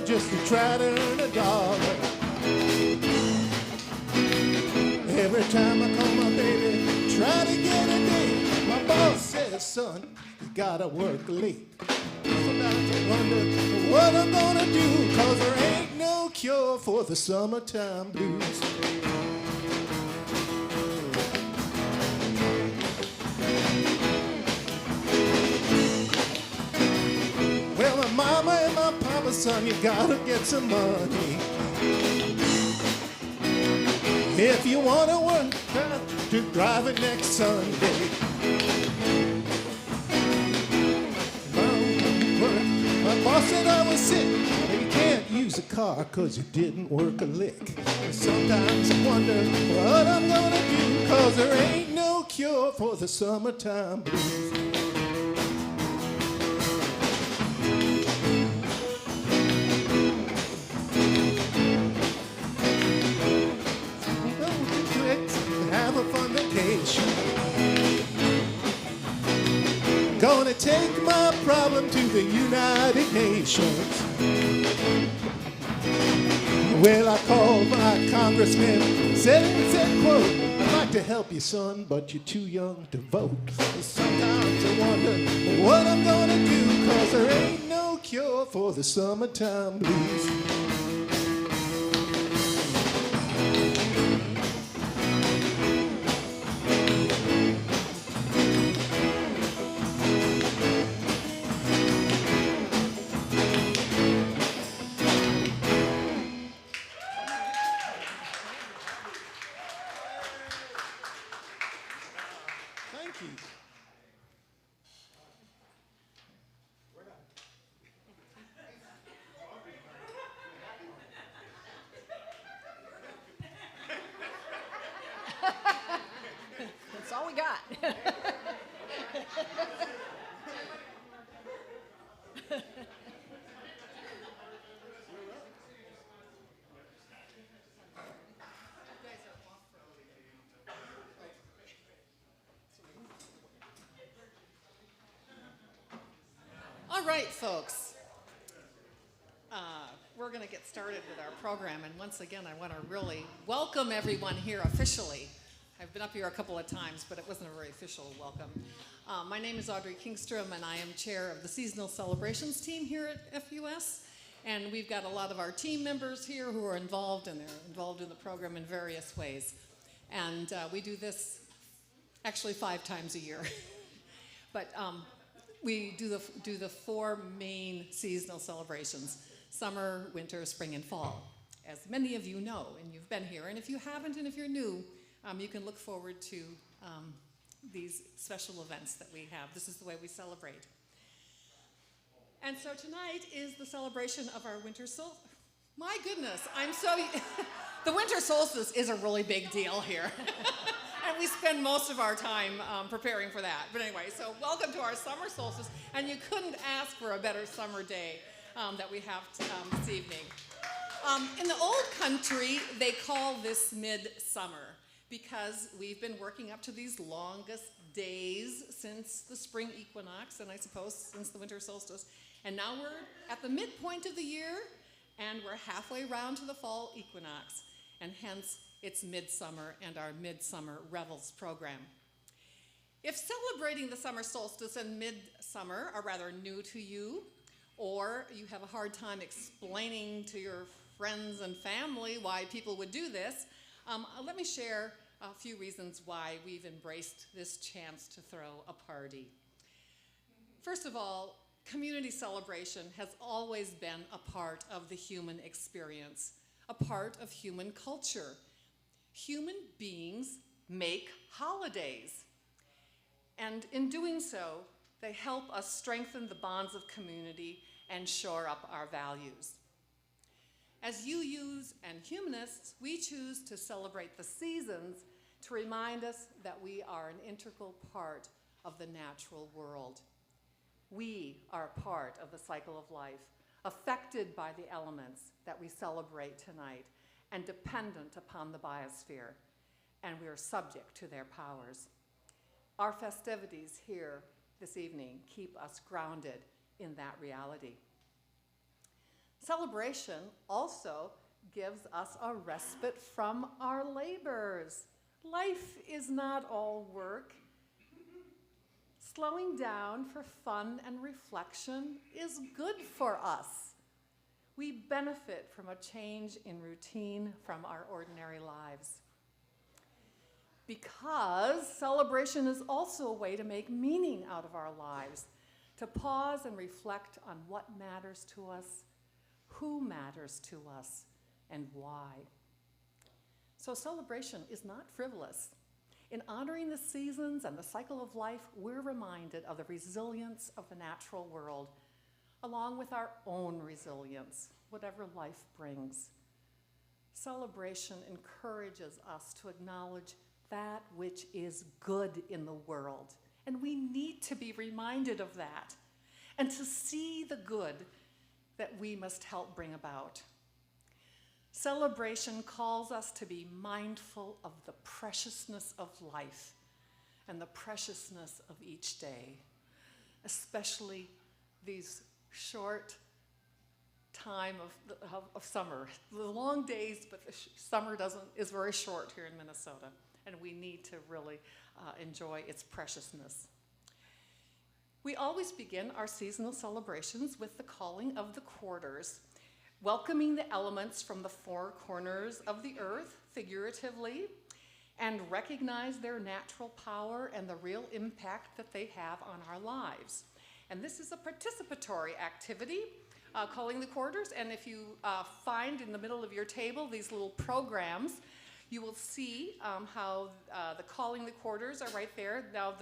just to try to earn a dollar. Every time I call my baby, try to get a date, my boss says, son, you gotta work late. Sometimes I wonder what I'm gonna do, 'cause there ain't no cure for the summertime blues. Well, my mama and my papa, son, you gotta get some money. If you wanna work, try to drive it next Sunday. My boss said I was sick, and you can't use a car 'cause you didn't work a lick. And sometimes I wonder what I'm gonna do, 'cause there ain't no cure for the summertime blues. Have a fun vacation. Gonna take my problem to the United Nations. Well, I called my congressman, said, quote, I'd like to help you, son, but you're too young to vote. Sometimes I wonder what I'm gonna do, 'cause there ain't no cure for the summertime blues. That's all we got. All right, folks. We're going to get started with our program, and once again, I want to really welcome everyone here officially. I've been up here a couple of times, but it wasn't a very official welcome. My name is Audrey Kingstrom, and I am chair of the Seasonal Celebrations team here at FUS. And we've got a lot of our team members here who are involved, and they're involved in the program in various ways. And we do this actually 5 times a year. But we do the 4 main seasonal celebrations: summer, winter, spring, and fall, as many of you know, and you've been here. And if you haven't, and if you're new, you can look forward to these special events that we have. This is the way we celebrate. And so tonight is the celebration of our winter solstice. My goodness, the winter solstice is a really big deal here. And we spend most of our time preparing for that. But anyway, so welcome to our summer solstice. And you couldn't ask for a better summer day that we have this evening. In the old country, they call this midsummer, because we've been working up to these longest days since the spring equinox, and I suppose since the winter solstice. And now we're at the midpoint of the year, and we're halfway round to the fall equinox, and hence it's midsummer and our Midsummer Revels program. If celebrating the summer solstice and midsummer are rather new to you, or you have a hard time explaining to your friends and family why people would do this, let me share a few reasons why we've embraced this chance to throw a party. First of all, community celebration has always been a part of the human experience, a part of human culture. Human beings make holidays, and in doing so, they help us strengthen the bonds of community and shore up our values. As UUs and humanists, we choose to celebrate the seasons to remind us that we are an integral part of the natural world. We are a part of the cycle of life, affected by the elements that we celebrate tonight, and dependent upon the biosphere, and we are subject to their powers. Our festivities here this evening keep us grounded in that reality. Celebration also gives us a respite from our labors. Life is not all work. Slowing down for fun and reflection is good for us. We benefit from a change in routine from our ordinary lives. Because celebration is also a way to make meaning out of our lives, to pause and reflect on what matters to us, who matters to us, and why. So celebration is not frivolous. In honoring the seasons and the cycle of life, we're reminded of the resilience of the natural world, along with our own resilience, whatever life brings. Celebration encourages us to acknowledge that which is good in the world, and we need to be reminded of that, and to see the good that we must help bring about. Celebration calls us to be mindful of the preciousness of life and the preciousness of each day, especially these short time of summer. The long days, but the summer is very short here in Minnesota, and we need to really enjoy its preciousness. We always begin our seasonal celebrations with the calling of the quarters, welcoming the elements from the four corners of the earth, figuratively, and recognize their natural power and the real impact that they have on our lives. And this is a participatory activity, calling the quarters, and if you find in the middle of your table these little programs, you will see how the calling the quarters are right there. Now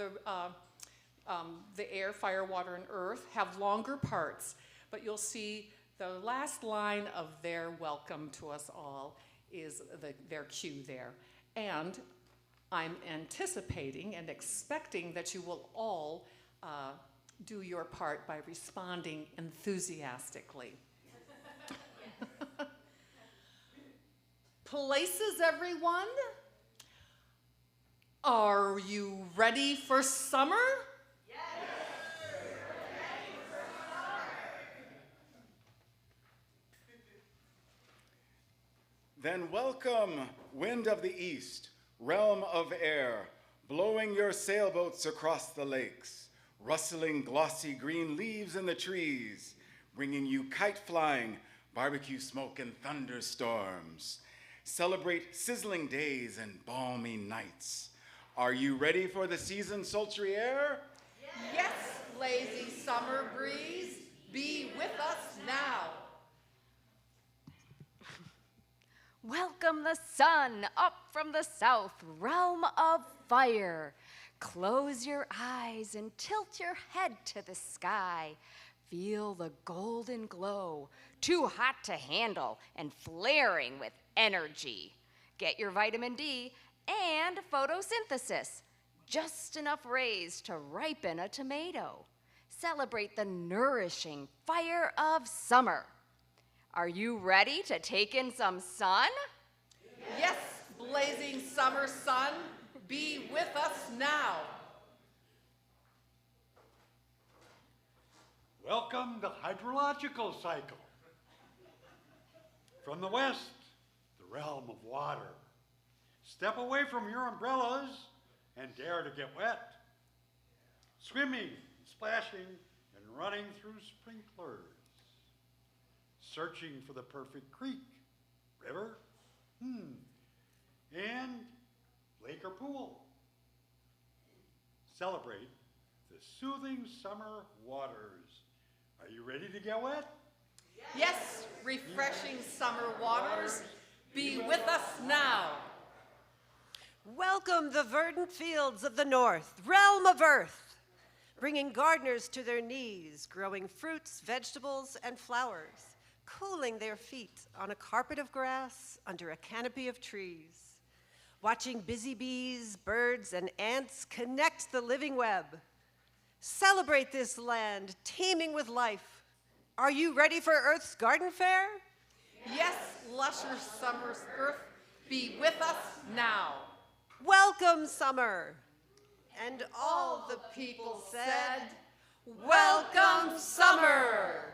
the air, fire, water, and earth have longer parts, but you'll see the last line of their welcome to us all is their cue there. And I'm anticipating and expecting that you will all do your part by responding enthusiastically. Places, everyone? Are you ready for summer? Then welcome, wind of the east, realm of air, blowing your sailboats across the lakes, rustling glossy green leaves in the trees, bringing you kite-flying, barbecue smoke and thunderstorms. Celebrate sizzling days and balmy nights. Are you ready for the season's sultry air? Yes, lazy summer breeze, be with us now. Welcome the sun up from the south, realm of fire. Close your eyes and tilt your head to the sky. Feel the golden glow, too hot to handle and flaring with energy. Get your vitamin D and photosynthesis, just enough rays to ripen a tomato. Celebrate the nourishing fire of summer. Are you ready to take in some sun? Yes, blazing summer sun, be with us now. Welcome the hydrological cycle. From the west, the realm of water. Step away from your umbrellas and dare to get wet. Swimming, splashing, and running through sprinklers. Searching for the perfect creek, river, and lake or pool. Celebrate the soothing summer waters. Are you ready to get wet? Yes, refreshing summer waters, be with us now. Welcome the verdant fields of the north, realm of earth, bringing gardeners to their knees, growing fruits, vegetables, and flowers, cooling their feet on a carpet of grass under a canopy of trees, watching busy bees, birds, and ants connect the living web. Celebrate this land teeming with life. Are you ready for Earth's garden fair? Yes, lusher summer earth, be with us now. Welcome, summer. And all the people said, Welcome, summer.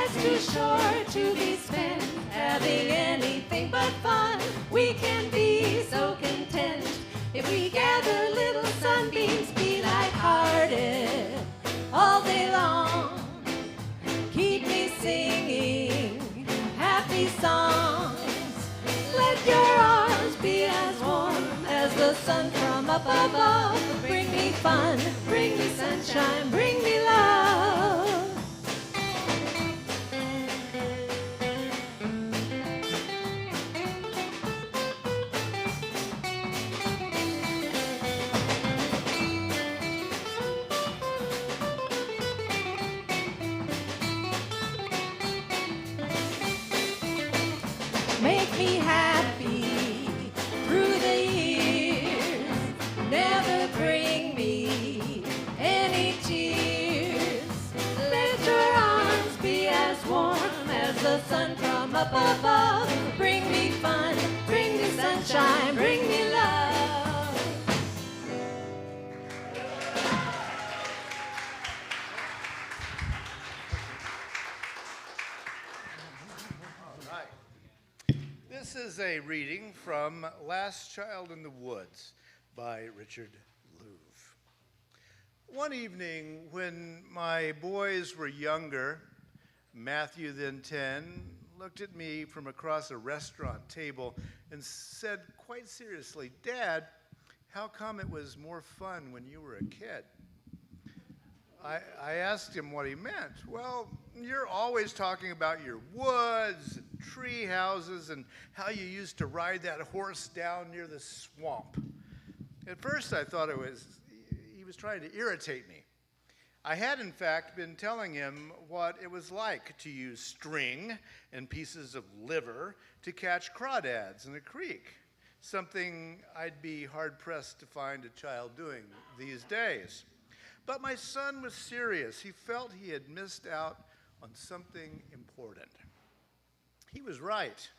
life's too short to be spent having anything but fun. We can be so content if we gather little sunbeams, be lighthearted all day long. Keep me singing happy songs. Let your arms be as warm as the sun from up above. Bring me fun, bring me sunshine, bring me love. Make me happy through the years. Never bring me any tears. Let your arms be as warm as the sun from up above. Bring me fun, bring me sunshine, bring me love. This is a reading from Last Child in the Woods by Richard Louv. One evening when my boys were younger, Matthew, then 10, looked at me from across a restaurant table and said quite seriously, "Dad, how come it was more fun when you were a kid?" I asked him what he meant. "Well, you're always talking about your woods and tree houses and how you used to ride that horse down near the swamp." At first I thought he was trying to irritate me. I had in fact been telling him what it was like to use string and pieces of liver to catch crawdads in a creek, something I'd be hard-pressed to find a child doing these days. But my son was serious. He felt he had missed out on something important. He was right.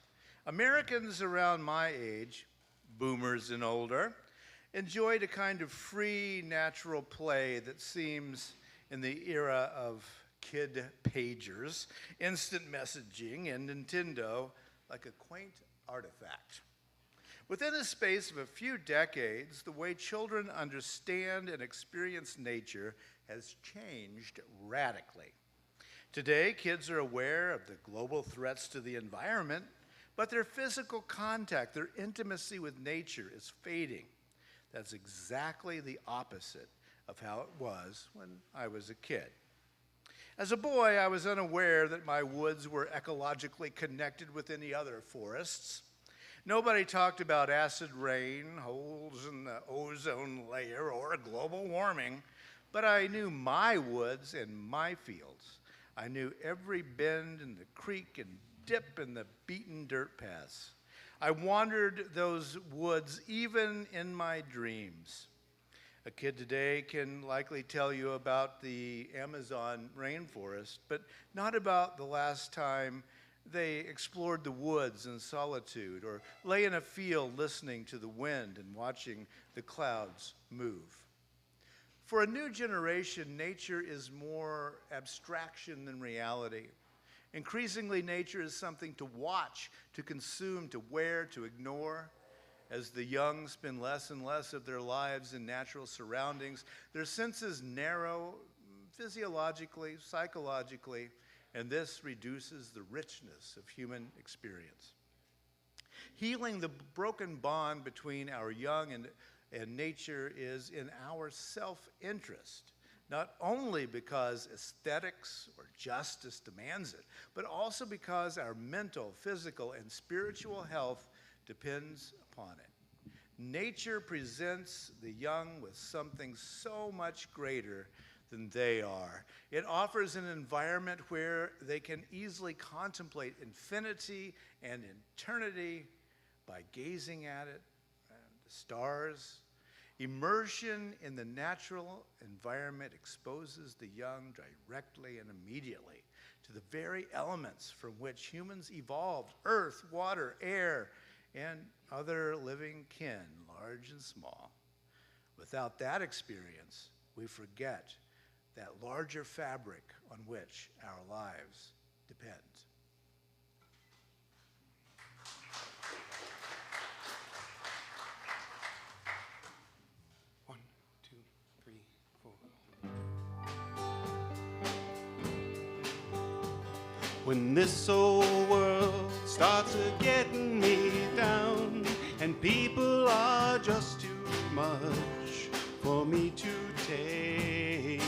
Americans around my age, boomers and older, enjoyed a kind of free, natural play that seems, in the era of kid pagers, instant messaging, and Nintendo, like a quaint artifact. Within the space of a few decades, the way children understand and experience nature has changed radically. Today, kids are aware of the global threats to the environment, but their physical contact, their intimacy with nature is fading. That's exactly the opposite of how it was when I was a kid. As a boy, I was unaware that my woods were ecologically connected with any other forests. Nobody talked about acid rain, holes in the ozone layer, or global warming, but I knew my woods and my fields. I knew every bend in the creek and dip in the beaten dirt paths. I wandered those woods even in my dreams. A kid today can likely tell you about the Amazon rainforest, but not about the last time they explored the woods in solitude or lay in a field listening to the wind and watching the clouds move. For a new generation, nature is more abstraction than reality. Increasingly, nature is something to watch, to consume, to wear, to ignore. As the young spend less and less of their lives in natural surroundings, their senses narrow physiologically, psychologically, and this reduces the richness of human experience. Healing the broken bond between our young and nature is in our self-interest, not only because aesthetics or justice demands it, but also because our mental, physical, and spiritual health depends upon it. Nature presents the young with something so much greater than they are. It offers an environment where they can easily contemplate infinity and eternity by gazing at it and the stars. Immersion in the natural environment exposes the young directly and immediately to the very elements from which humans evolved: earth, water, air, and other living kin, large and small. Without that experience, we forget that larger fabric on which our lives depends. One, two, three, four. When this old world starts a-getting me down, and people are just too much for me to take,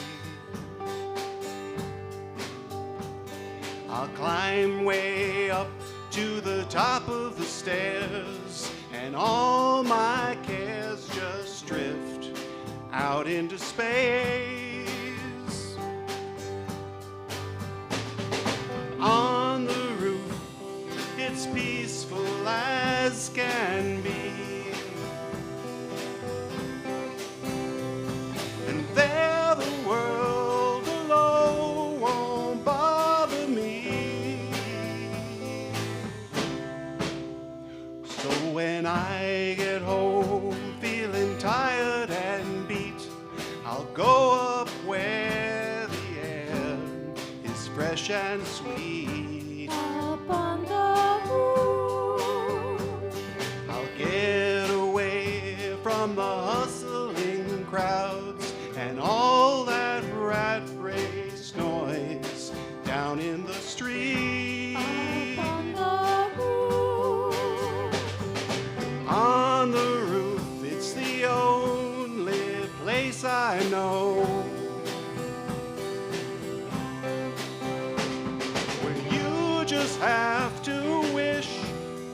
I'll climb way up to the top of the stairs, and all my cares just drift out into space. On the roof, it's peaceful as can be, and there the world below won't bother me. So when I get home feeling tired and beat, I'll go up where the air is fresh and sweet. Up on the roof, I'll get away from the hustling crowds and all that rat race noise down in the street. on the roof, On the roof, it's the only place I know where you just have to wish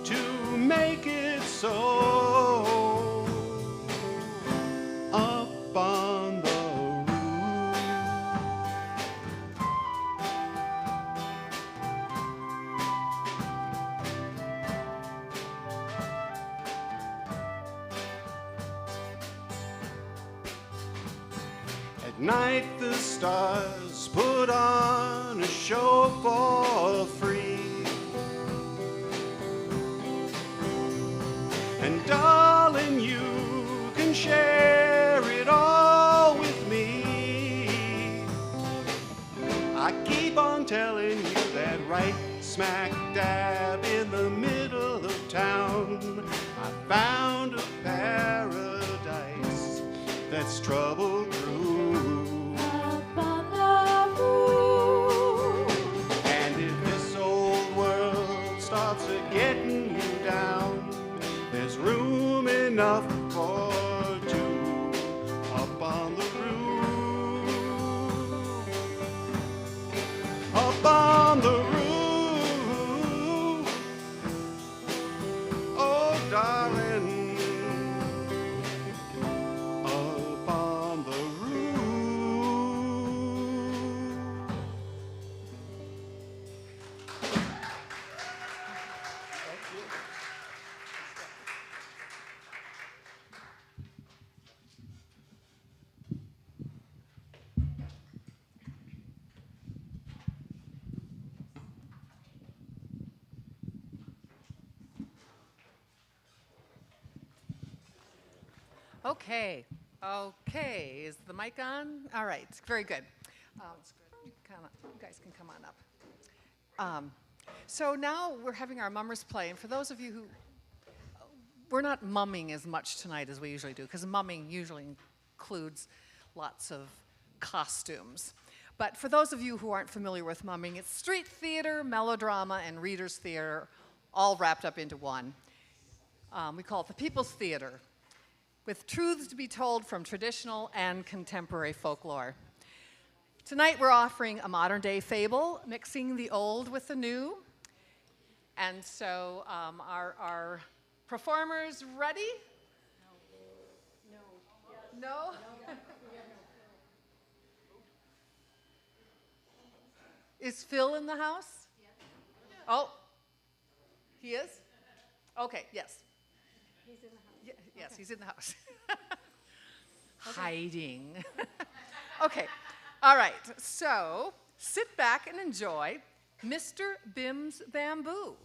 to make it so. Up on the roof. At night the stars put on a show for free, and darling, you can share it all with me. I keep on telling you that right smack dab in the middle of town, I found a paradise that's trouble-proof. up on the roof, And if this old world starts a-getting you down, there's room enough for two up on the roof. Up on the roof. Oh, darling. Up on the roof. Okay, okay, is the mic on? All right, very good. You guys can come on up. So now we're having our mummers play, and for those of you who, we're not mumming as much tonight as we usually do, because mumming usually includes lots of costumes. But for those of you who aren't familiar with mumming, it's street theater, melodrama, and reader's theater, all wrapped up into one. We call it the People's Theater, with truths to be told from traditional and contemporary folklore. Tonight we're offering a modern-day fable, mixing the old with the new. And so our performers ready? No. No? Is Phil in the house? Oh, he is? Okay, yes. he's in the house. Yes, he's in the house. Hiding. Okay, all right. So sit back and enjoy Mr. Bim's Bamboo.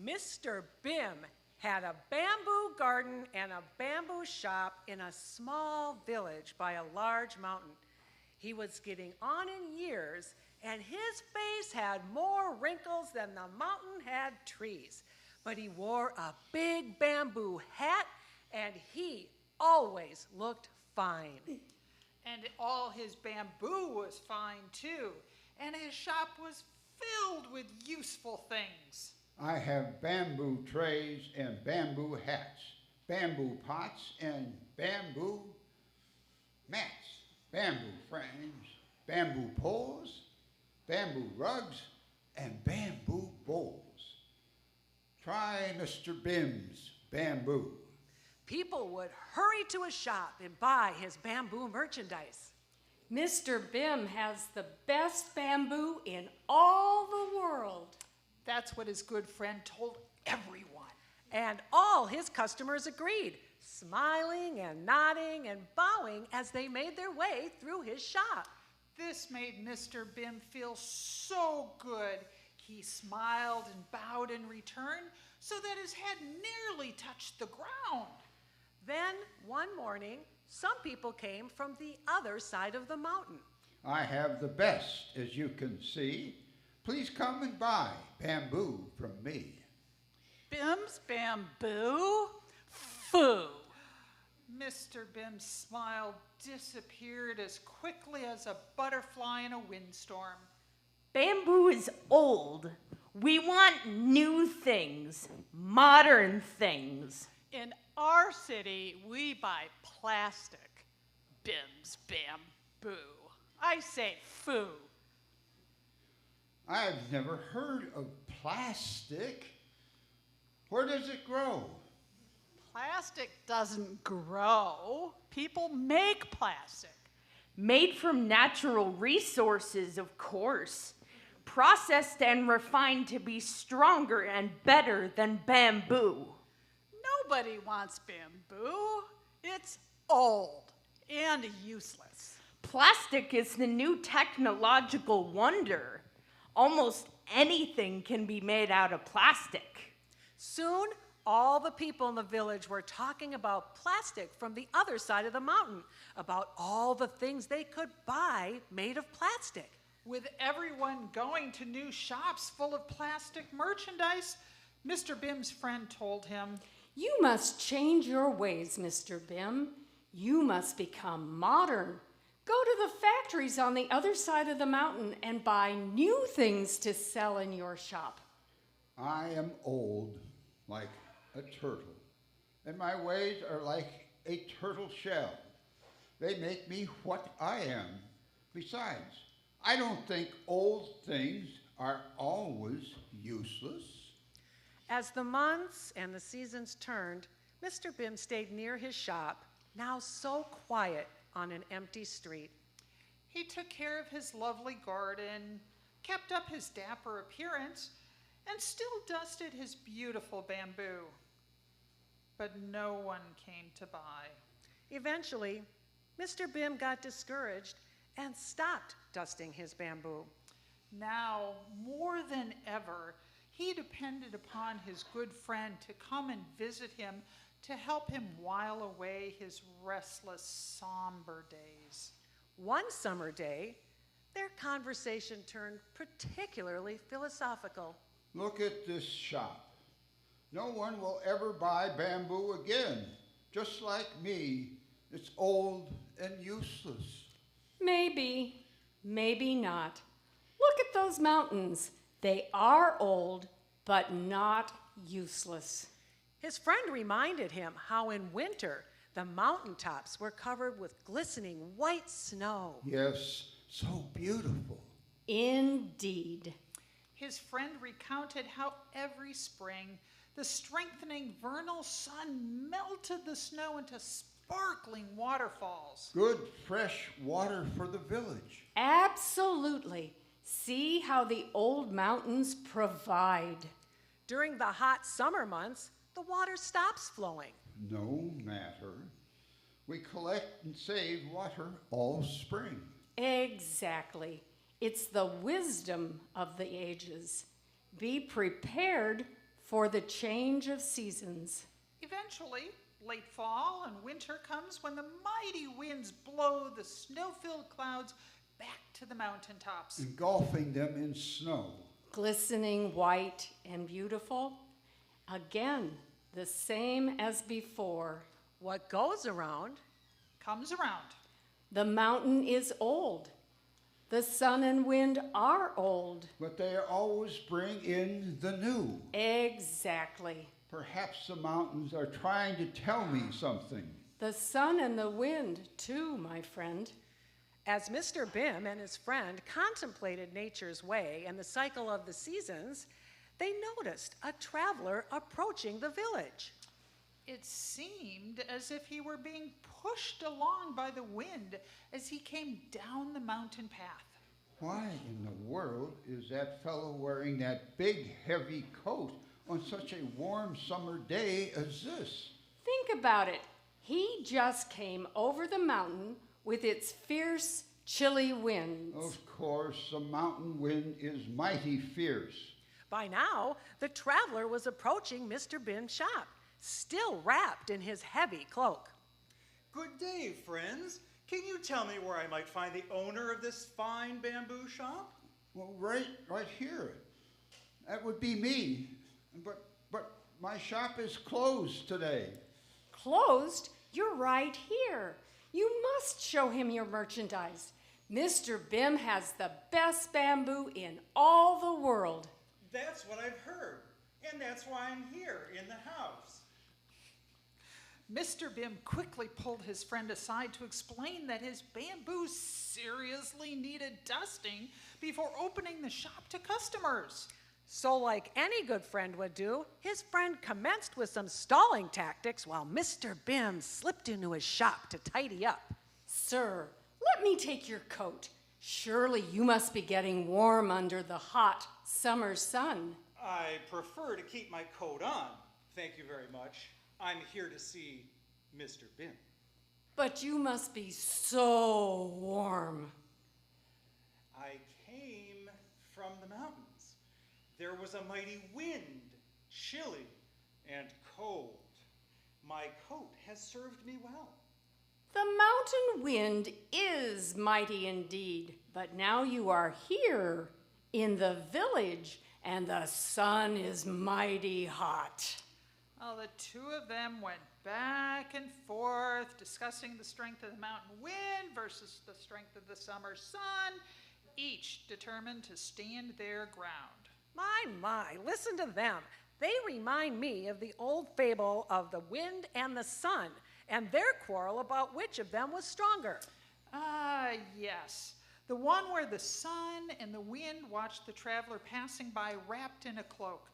Mr. Bim had a bamboo garden and a bamboo shop in a small village by a large mountain. He was getting on in years, and his face had more wrinkles than the mountain had trees. But he wore a big bamboo hat, and he always looked fine. And all his bamboo was fine too, and his shop was filled with useful things. I have bamboo trays and bamboo hats, bamboo pots and bamboo mats, bamboo frames, bamboo poles, bamboo rugs, and bamboo bowls. Try Mr. Bim's bamboo. People would hurry to his shop and buy his bamboo merchandise. Mr. Bim has the best bamboo in all the world. That's what his good friend told everyone. And all his customers agreed, smiling and nodding and bowing as they made their way through his shop. This made Mr. Bim feel so good. He smiled and bowed in return so that his head nearly touched the ground. Then, one morning, some people came from the other side of the mountain. I have the best, as you can see. Please come and buy bamboo from me. Bim's bamboo? Foo! Mr. Bim's smile disappeared as quickly as a butterfly in a windstorm. Bamboo is old. We want new things, modern things. In our city, we buy plastic. Bim's bamboo. I say foo. I've never heard of plastic. Where does it grow? Plastic doesn't grow. People make plastic. Made from natural resources, of course. Processed and refined to be stronger and better than bamboo. Nobody wants bamboo. It's old and useless. Plastic is the new technological wonder. Almost anything can be made out of plastic. Soon, all the people in the village were talking about plastic from the other side of the mountain, about all the things they could buy made of plastic. With everyone going to new shops full of plastic merchandise, Mr. Bim's friend told him, You must change your ways, Mr. Bim. You must become modern. Go to the factories on the other side of the mountain and buy new things to sell in your shop. I am old, like a turtle, and my ways are like a turtle shell. They make me what I am. Besides, I don't think old things are always useless. As the months and the seasons turned, Mr. Bim stayed near his shop, now so quiet on an empty street. He took care of his lovely garden, kept up his dapper appearance, and still dusted his beautiful bamboo. But no one came to buy. Eventually, Mr. Bim got discouraged and stopped dusting his bamboo. Now, more than ever, he depended upon his good friend to come and visit him to help him while away his restless, somber days. One summer day, their conversation turned particularly philosophical. Look at this shop. No one will ever buy bamboo again. Just like me, it's old and useless. Maybe, maybe not. Look at those mountains. They are old, but not useless. His friend reminded him how in winter the mountaintops were covered with glistening white snow. Yes, so beautiful. Indeed. His friend recounted how every spring the strengthening vernal sun melted the snow into sparkling waterfalls. Good fresh water for the village. Absolutely. See how the old mountains provide. During the hot summer months, the water stops flowing. No matter. We collect and save water all spring. Exactly. It's the wisdom of the ages. Be prepared for the change of seasons. Eventually, late fall and winter comes when the mighty winds blow the snow-filled clouds back to the mountaintops, engulfing them in snow. Glistening white and beautiful. Again, the same as before. What goes around comes around. The mountain is old. The sun and wind are old. But they always bring in the new. Exactly. Perhaps the mountains are trying to tell me something. The sun and the wind, too, my friend. As Mr. Bim and his friend contemplated nature's way and the cycle of the seasons, they noticed a traveler approaching the village. It seemed as if he were being pushed along by the wind as he came down the mountain path. Why in the world is that fellow wearing that big, heavy coat on such a warm summer day as this? Think about it. He just came over the mountain with its fierce, chilly winds. Of course, the mountain wind is mighty fierce. By now, the traveler was approaching Mr. Bim's shop, still wrapped in his heavy cloak. Good day, friends. Can you tell me where I might find the owner of this fine bamboo shop? Well, right here. That would be me. But my shop is closed today. Closed? You're right here. You must show him your merchandise. Mr. Bim has the best bamboo in all the world. That's what I've heard, and that's why I'm here in the house. Mr. Bim quickly pulled his friend aside to explain that his bamboo seriously needed dusting before opening the shop to customers. So like any good friend would do, his friend commenced with some stalling tactics while Mr. Bim slipped into his shop to tidy up. Sir, let me take your coat. Surely you must be getting warm under the hot summer sun. I prefer to keep my coat on. Thank you very much. I'm here to see Mr. Bim. But you must be so warm. I came from the mountains. There was a mighty wind, chilly and cold. My coat has served me well. The mountain wind is mighty indeed, but now you are here in the village and the sun is mighty hot. Well, the two of them went back and forth, discussing the strength of the mountain wind versus the strength of the summer sun, each determined to stand their ground. My, listen to them. They remind me of the old fable of the wind and the sun, and their quarrel about which of them was stronger. Yes. The one where the sun and the wind watched the traveler passing by wrapped in a cloak.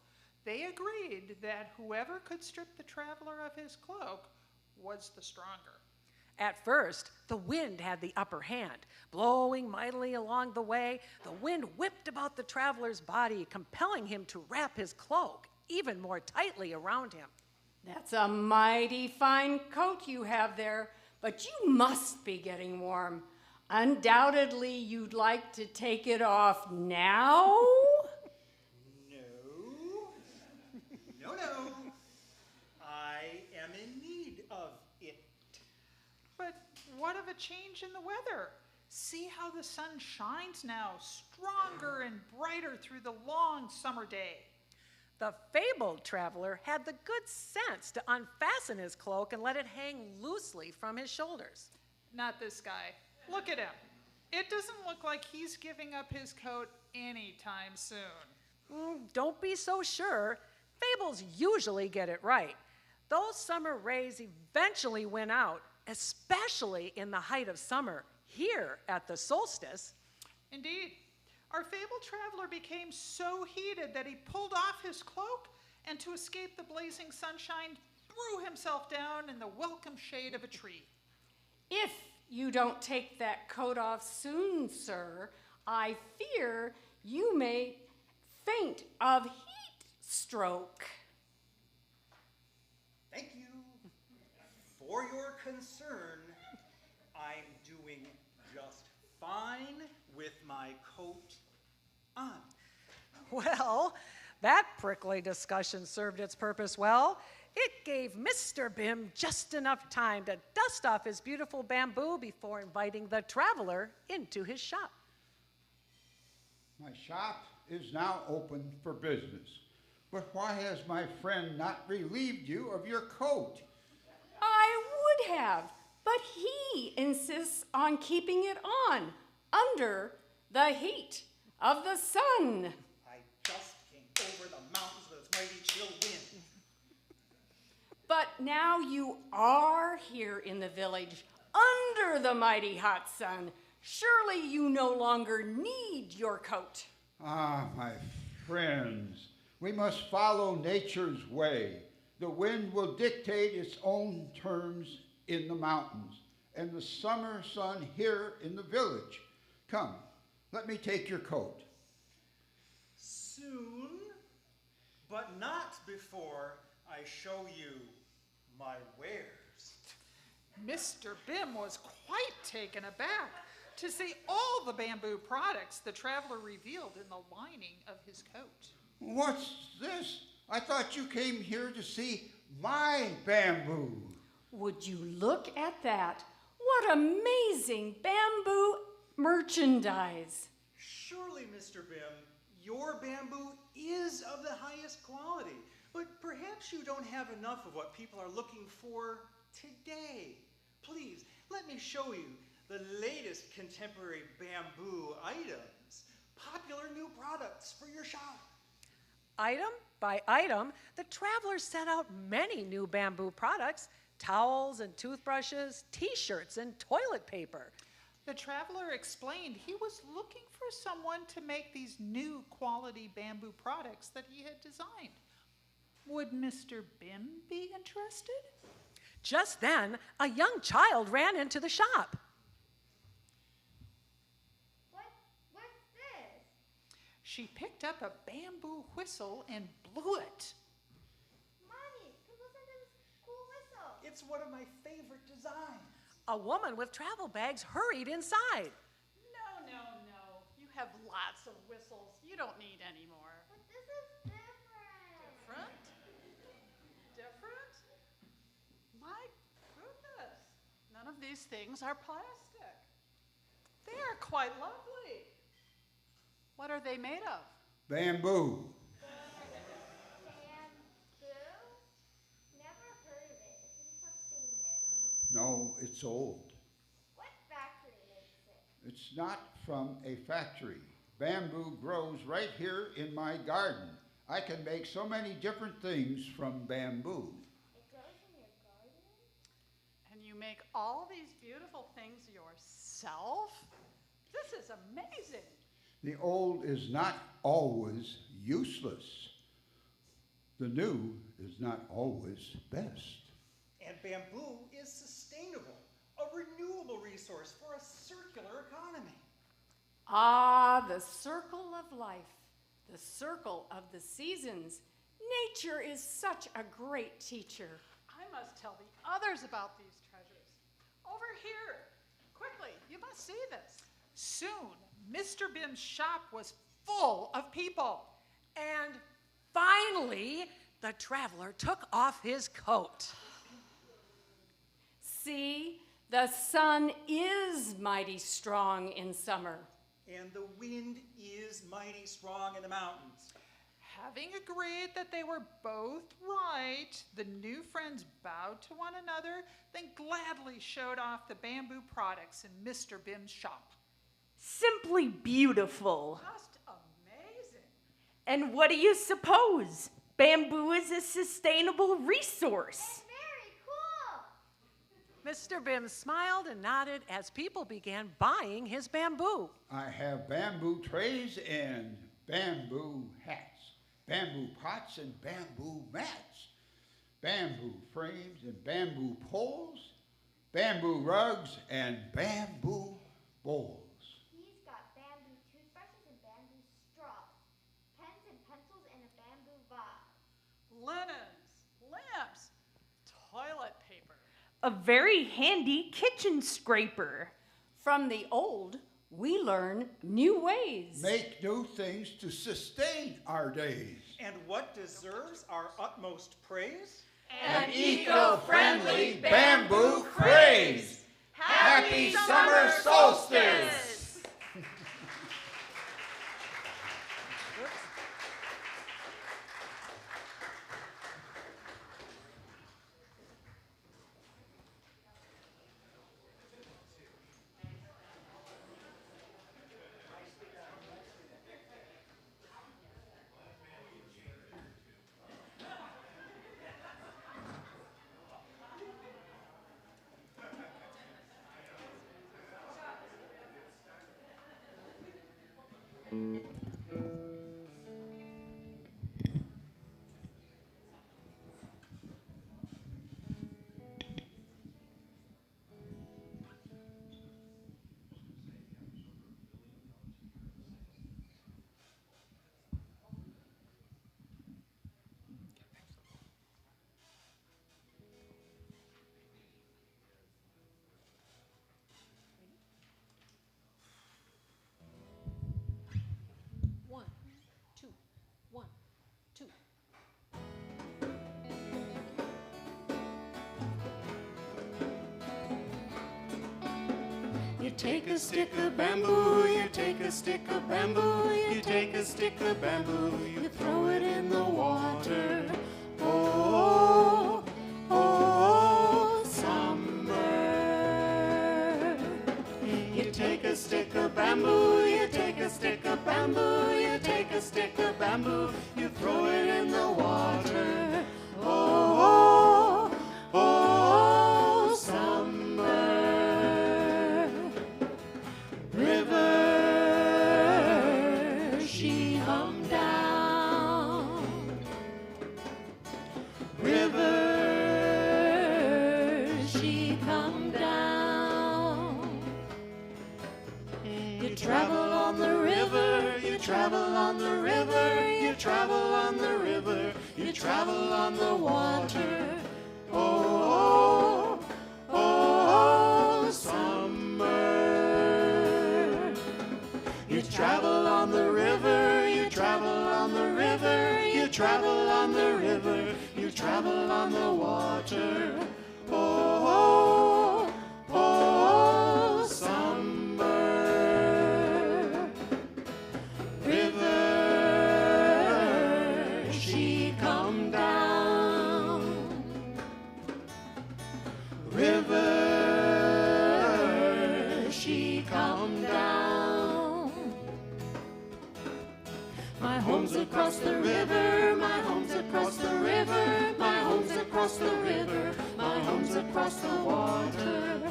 They agreed that whoever could strip the traveler of his cloak was the stronger. At first, the wind had the upper hand. Blowing mightily along the way, the wind whipped about the traveler's body, compelling him to wrap his cloak even more tightly around him. That's a mighty fine coat you have there, but you must be getting warm. Undoubtedly, you'd like to take it off now? No. I am in need of it. But what of a change in the weather? See how the sun shines now, stronger and brighter through the long summer day. The fabled traveler had the good sense to unfasten his cloak and let it hang loosely from his shoulders. Not this guy. Look at him. It doesn't look like he's giving up his coat anytime soon. Don't be so sure. Fables usually get it right. Those summer rays eventually went out, especially in the height of summer, here at the solstice. Indeed. Our fabled traveler became so heated that he pulled off his cloak and, to escape the blazing sunshine, threw himself down in the welcome shade of a tree. If you don't take that coat off soon, sir, I fear you may faint of heat stroke. Thank you for your concern. I'm doing just fine with my coat on. Well, That prickly discussion served its purpose well. It gave Mr. Bim just enough time to dust off his beautiful bamboo before inviting the traveler into his shop. My shop is now open for business. But why has my friend not relieved you of your coat? I would have, but he insists on keeping it on under the heat of the sun. I just came over the mountains with its mighty chill wind. But now you are here in the village under the mighty hot sun. Surely you no longer need your coat. Ah, my friends, we must follow nature's way. The wind will dictate its own terms in the mountains, and the summer sun here in the village. Come, let me take your coat. Soon, but not before I show you my wares. Mr. Bim was quite taken aback to see all the bamboo products the traveler revealed in the lining of his coat. What's this? I thought you came here to see my bamboo. Would you look at that? What amazing bamboo merchandise. Surely, Mr. Bim, your bamboo is of the highest quality, but perhaps you don't have enough of what people are looking for today. Please, let me show you the latest contemporary bamboo items, popular new products for your shop. Item by item, the travelers set out many new bamboo products, towels and toothbrushes, t-shirts and toilet paper. The traveler explained he was looking for someone to make these new quality bamboo products that he had designed. Would Mr. Bim be interested? Just then, a young child ran into the shop. What's this? She picked up a bamboo whistle and blew it. Mommy, come listen to this cool whistle. It's one of my favorite designs. A woman with travel bags hurried inside. No. You have lots of whistles. You don't need any more. But this is different. Different? My goodness. None of these things are plastic. They are quite lovely. What are they made of? Bamboo. Never heard of it. Isn't something new? No, it's old. What factory makes it? It's not from a factory. Bamboo grows right here in my garden. I can make so many different things from bamboo. It grows in your garden? And you make all these beautiful things yourself? This is amazing. The old is not always useless. The new is not always best. And bamboo is sustainable, a renewable resource for a circular economy. Ah, the circle of life, the circle of the seasons. Nature is such a great teacher. I must tell the others about these treasures. Over here. Quickly, you must see this. Soon, Mr. Bim's shop was full of people. And finally, the traveler took off his coat. See, the sun is mighty strong in summer. And the wind is mighty strong in the mountains. Having agreed that they were both right, the new friends bowed to one another, then gladly showed off the bamboo products in Mr. Bim's shop. Simply beautiful. Just amazing. And what do you suppose? Bamboo is a sustainable resource. Mr. Bim smiled and nodded as people began buying his bamboo. I have bamboo trays and bamboo hats, bamboo pots and bamboo mats, bamboo frames and bamboo poles, bamboo rugs and bamboo bowls. He's got bamboo toothbrushes and bamboo straws, pens and pencils, and a bamboo vase. Linens, lamps, toilet paper. A very handy kitchen scraper. From the old, we learn new ways. Make new things to sustain our days. And what deserves our utmost praise? An eco-friendly bamboo craze. Happy summer solstice! One, two, one, two. You take a stick of bamboo, you take a stick of bamboo, you take a stick of bamboo, you throw it in the water. Oh, oh, summer. You take a stick of bamboo, you take a stick of bamboo, you take a stick of bamboo, you throw it in the water. Oh, oh, summer. River, she come down. River, she come down. You travel on the river, you travel on the river, you travel on the river, you travel on the water. Oh, oh, oh, summer. You travel on the river, you travel on the river, you travel on the river, you travel on the water. Oh, oh, oh, summer. River, she come down. River, she come down. My home's across the river, my home's across the river, my home's across the river, my home's across the water.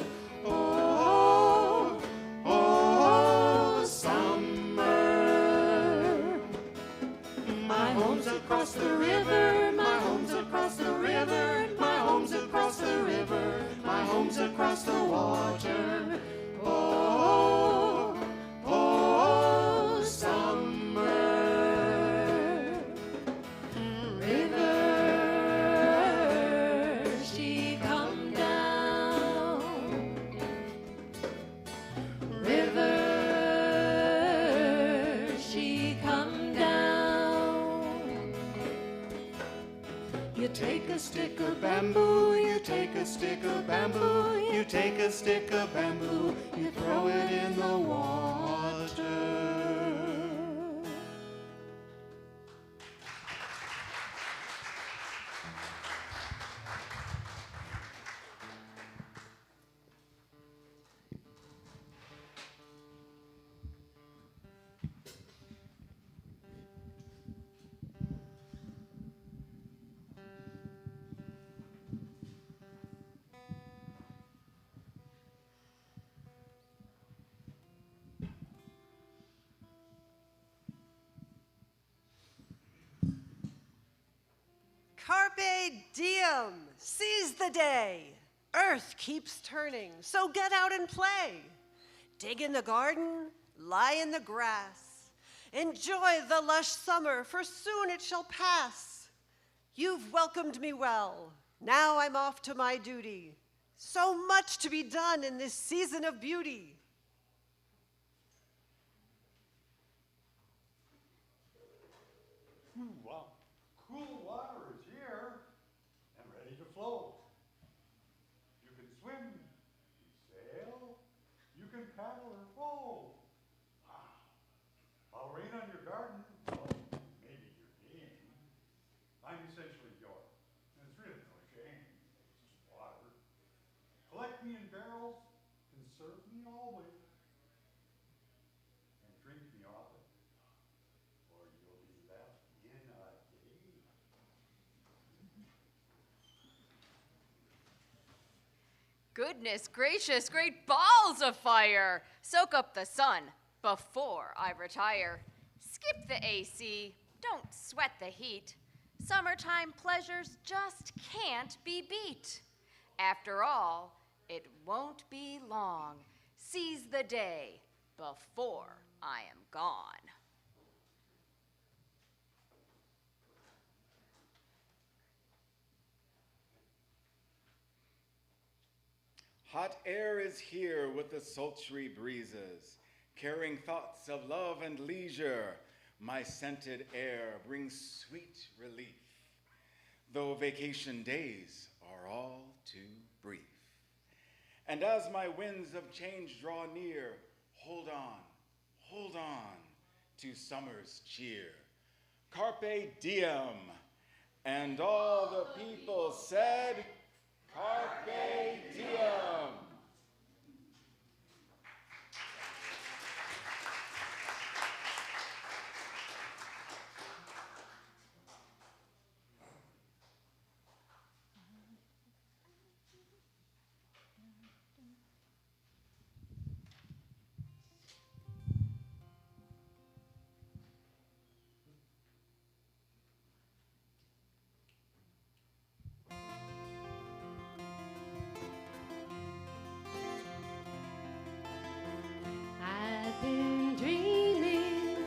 Oh, oh, summer. My home's across the river, my home's across the river, my home's across the river, my home's across the water. Oh, oh, summer. River, she come down. River, she come down. You take a stick of bamboo, you take a stick of bamboo, you take a stick of bamboo, you throw it in the water. Carpe diem, seize the day. Earth keeps turning, so get out and play. Dig in the garden, lie in the grass. Enjoy the lush summer, for soon it shall pass. You've welcomed me well, now I'm off to my duty. So much to be done in this season of beauty. Wow. cattle are full. Wow. I'll rain on your garden. Well, maybe your game. I'm essentially yours. And it's really no shame. It's just water. Collect me in barrels and serve me always. And drink me often, or you'll be left in a daze. Goodness gracious, great balls of fire! Soak up the sun before I retire. Skip the AC, don't sweat the heat. Summertime pleasures just can't be beat. After all, it won't be long. Seize the day before I am gone. Hot air is here with the sultry breezes, carrying thoughts of love and leisure. My scented air brings sweet relief, though vacation days are all too brief. And as my winds of change draw near, hold on to summer's cheer. Carpe diem, and all the people said, Carpe diem. I've been dreaming,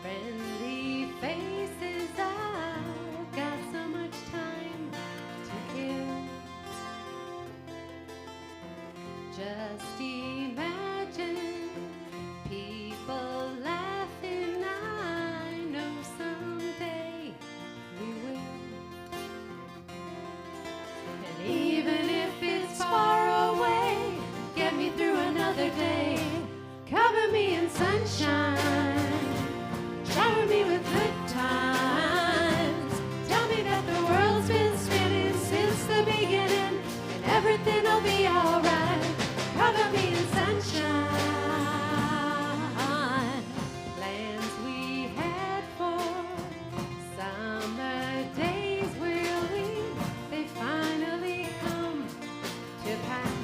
friendly faces. I've got so much time to kill. Just imagine people laughing. I know someday we will. And even if it's far away, get me through another day. Cover me in sunshine, shower me with good times. Tell me that the world's been spinning since the beginning, and everything'll be alright. Cover me in sunshine. Plans we had for summer days will leave. They finally come to pass.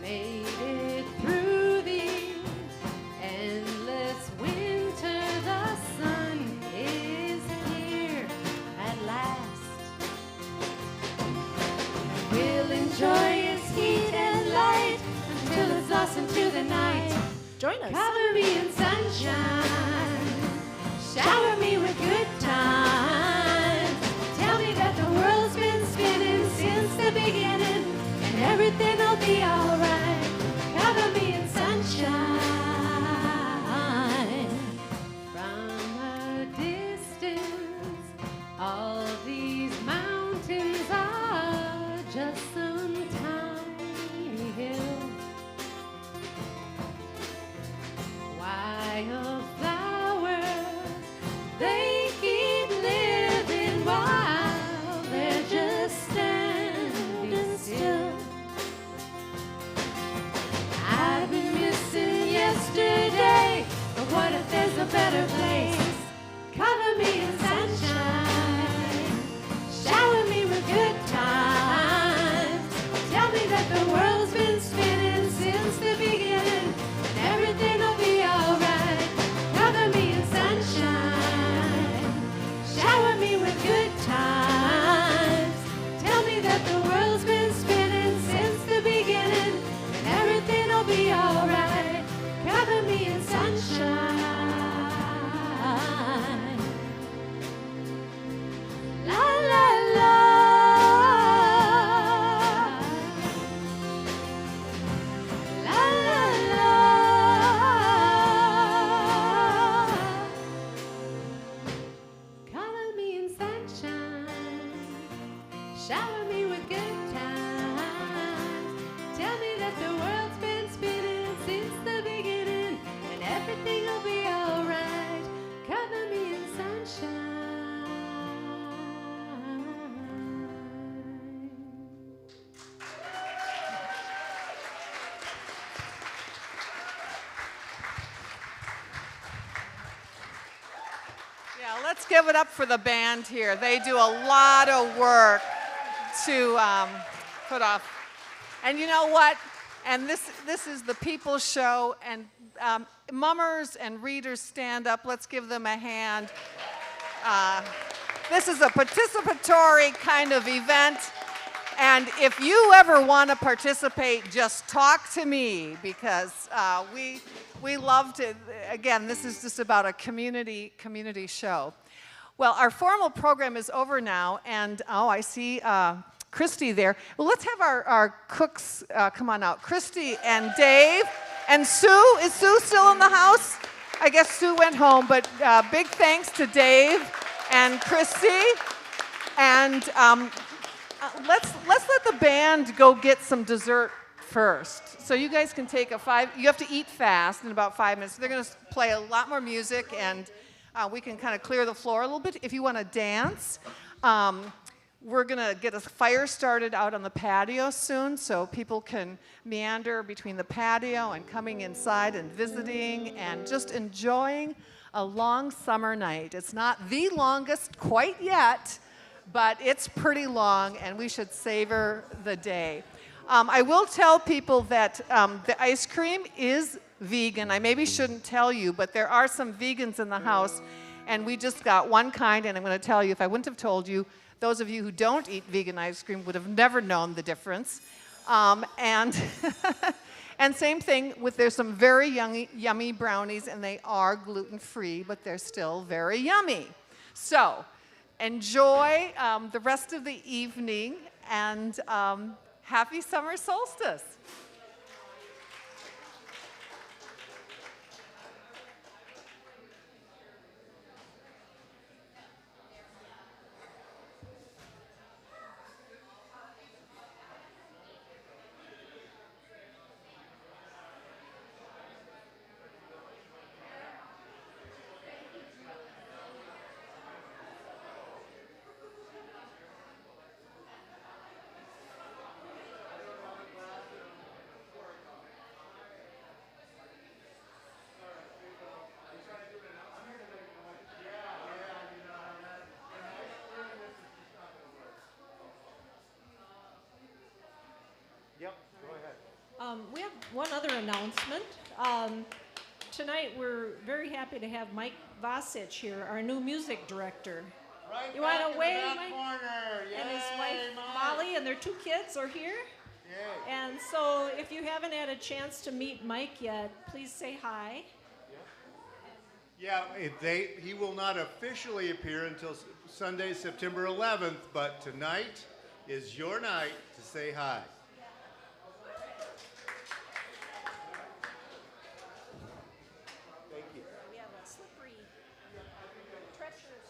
Made it through the endless winter. The sun is here at last. We'll enjoy its heat and light until it's lost into the night. Join us. Cover me in sunshine, shower me with good times. Tell me that the world's been spinning since the beginning, and everything'll be alright. Cover me in sunshine. From a distance, all these mountains are just some tiny hills. Wildflowers, they keep living while they're just standing still. I've been missing yesterday, but what if there's a better place? Cover me in sunshine, shower me with good times. Tell me that the world's been spinning since the beginning, and everything'll be alright. Cover me in sunshine, shower me with good times. Tell me that the world's been spinning since the beginning, and everything'll be alright. Cover me in sunshine. La la la. La la la. Cover me in sunshine, shower me with good times. Tell me Let's give it up for the band here. They do a lot of work to put off. And you know what? And this is the People's Show. And mummers and readers, stand up. Let's give them a hand. This is a participatory kind of event. And if you ever want to participate, just talk to me, because we love to. Again, this is just about a community show. Well, our formal program is over now, and I see Christy there. Well, let's have our cooks come on out. Christy and Dave and Sue. Is Sue still in the house? I guess Sue went home, but big thanks to Dave and Christy. And let's let the band go get some dessert first. So you guys can take you have to eat fast in about 5 minutes. They're going to play a lot more music, and we can kind of clear the floor a little bit. If you want to dance, we're going to get a fire started out on the patio soon, so people can meander between the patio and coming inside and visiting and just enjoying a long summer night. It's not the longest quite yet, but it's pretty long, and we should savor the day. I will tell people that the ice cream is vegan. I maybe shouldn't tell you, but there are some vegans in the house, and we just got one kind, and I'm going to tell you, if I wouldn't have told you, those of you who don't eat vegan ice cream would have never known the difference. And same thing with, there's some very yummy brownies, and they are gluten-free, but they're still very yummy. So enjoy the rest of the evening, and happy summer solstice. We have one other announcement. Tonight we're very happy to have Mike Vasich here, our new music director. Right, you want back to in wave? the back Mike? corner. Yay, and his wife Molly and their 2 kids are here. Yay. And so if you haven't had a chance to meet Mike yet, please say hi. Yeah, he will not officially appear until Sunday, September 11th, but tonight is your night to say hi. Thank you. We have a slippery, treacherous.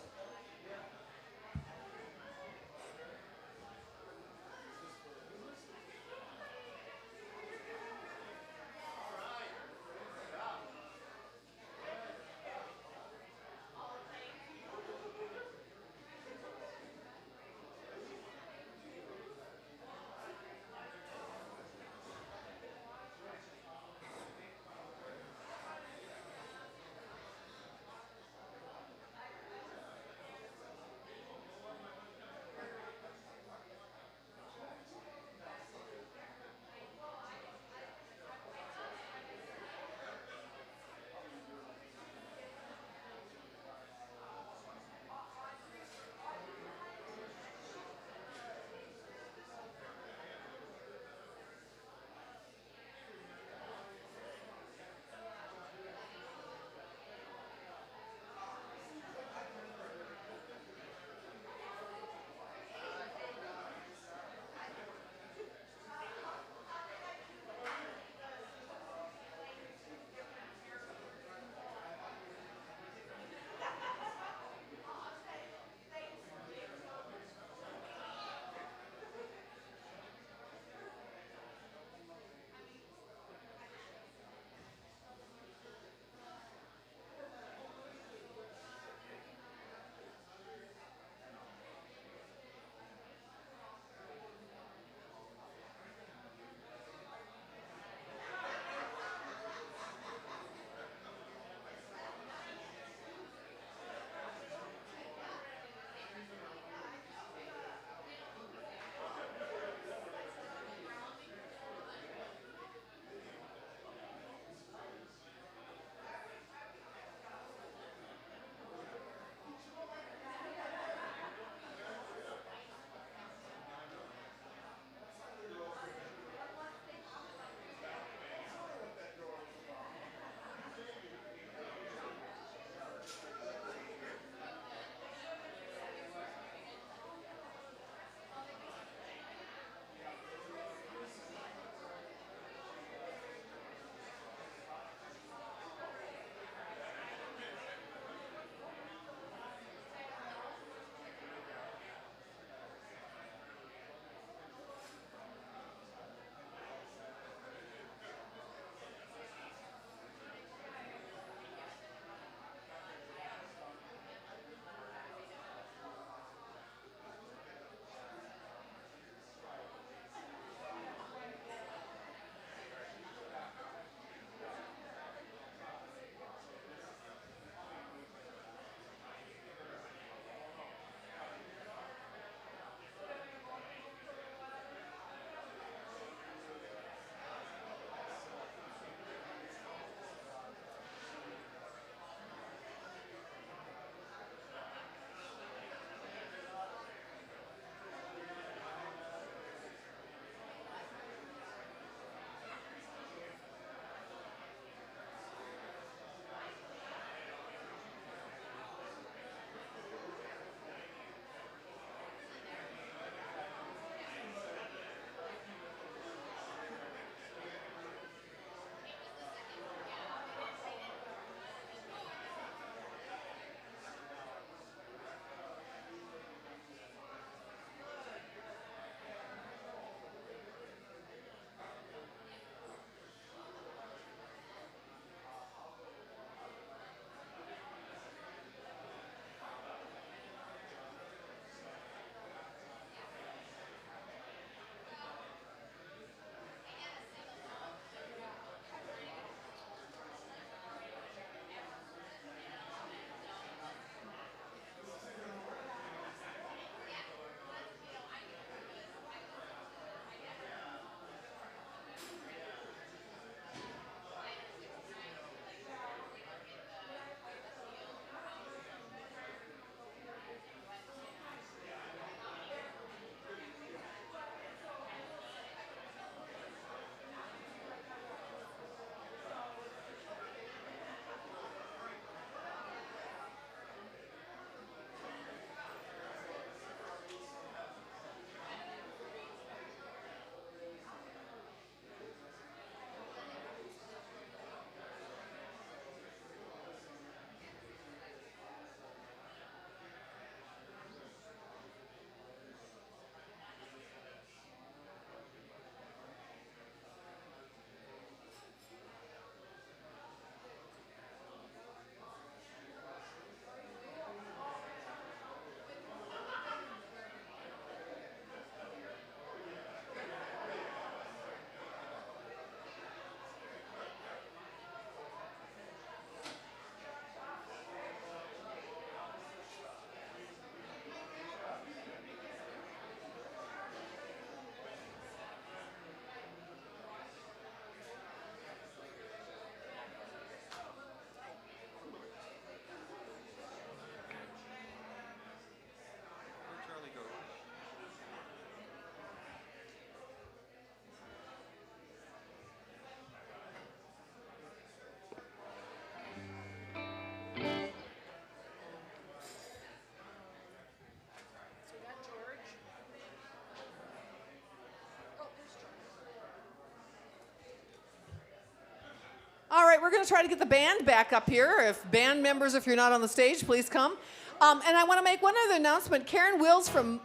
we're going to try to get the band back up here. If band members, if you're not on the stage, please come. And I want to make one other announcement. Karen Wills from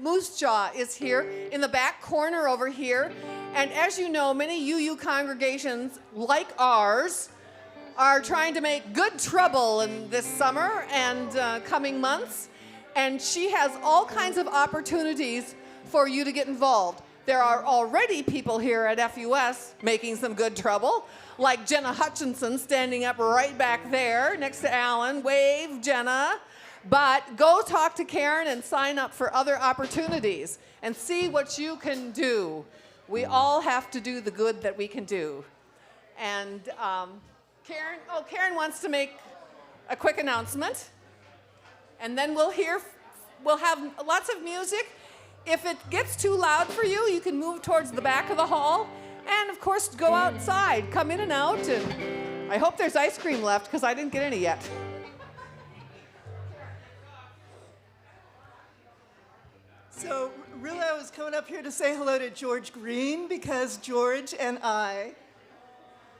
Moose Jaw is here in the back corner over here. And as you know, many UU congregations like ours are trying to make good trouble in this summer and coming months. And she has all kinds of opportunities for you to get involved. There are already people here at FUS making some good trouble, like Jenna Hutchinson standing up right back there next to Alan. Wave, Jenna. But go talk to Karen and sign up for other opportunities and see what you can do. We all have to do the good that we can do. And Karen wants to make a quick announcement. And then we'll have lots of music. If it gets too loud for you, you can move towards the back of the hall. And of course, go outside, come in and out. And I hope there's ice cream left because I didn't get any yet. So really I was coming up here to say hello to George Green because George and I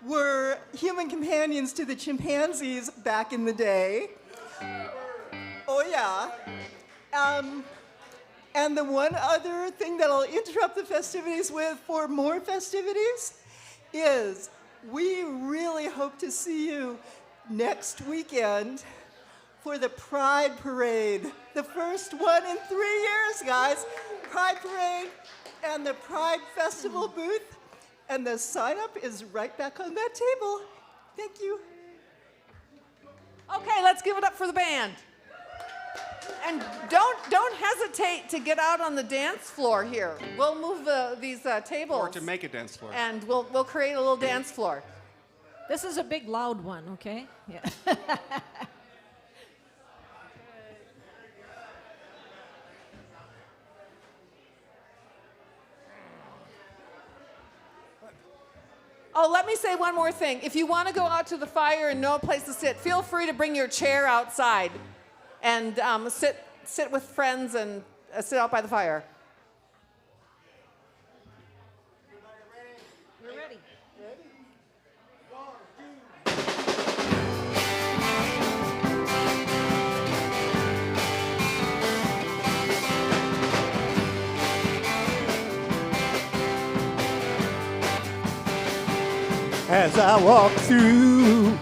were human companions to the chimpanzees back in the day. Oh yeah. And the one other thing that I'll interrupt the festivities with for more festivities is we really hope to see you next weekend for the Pride Parade. The first one in 3 years, guys. Pride Parade and the Pride Festival booth. And the sign-up is right back on that table. Thank you. Okay, let's give it up for the band. And don't hesitate to get out on the dance floor here. We'll move these tables. Or to make a dance floor. And we'll create a little dance floor. This is a big loud one, okay? Yeah. Oh, let me say one more thing. If you want to go out to the fire and no place to sit, feel free to bring your chair outside and sit with friends and sit out by the fire. We're ready. As I walk through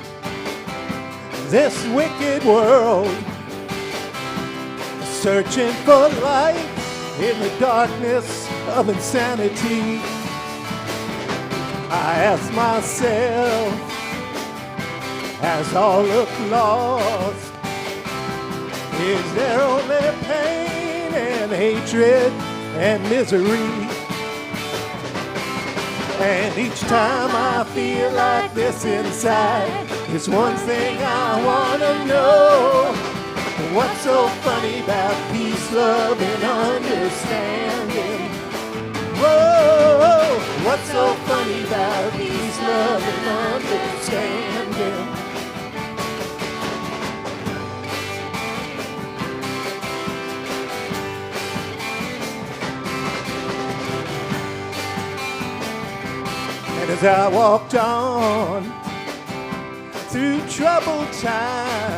this wicked world, searching for light in the darkness of insanity, I ask myself, as all look lost, is there only pain and hatred and misery? And each time I feel like this inside, there's one thing I want to know. What's so funny about peace, love, and understanding? Whoa, what's so funny about peace, love, and understanding? And as I walked on through troubled times,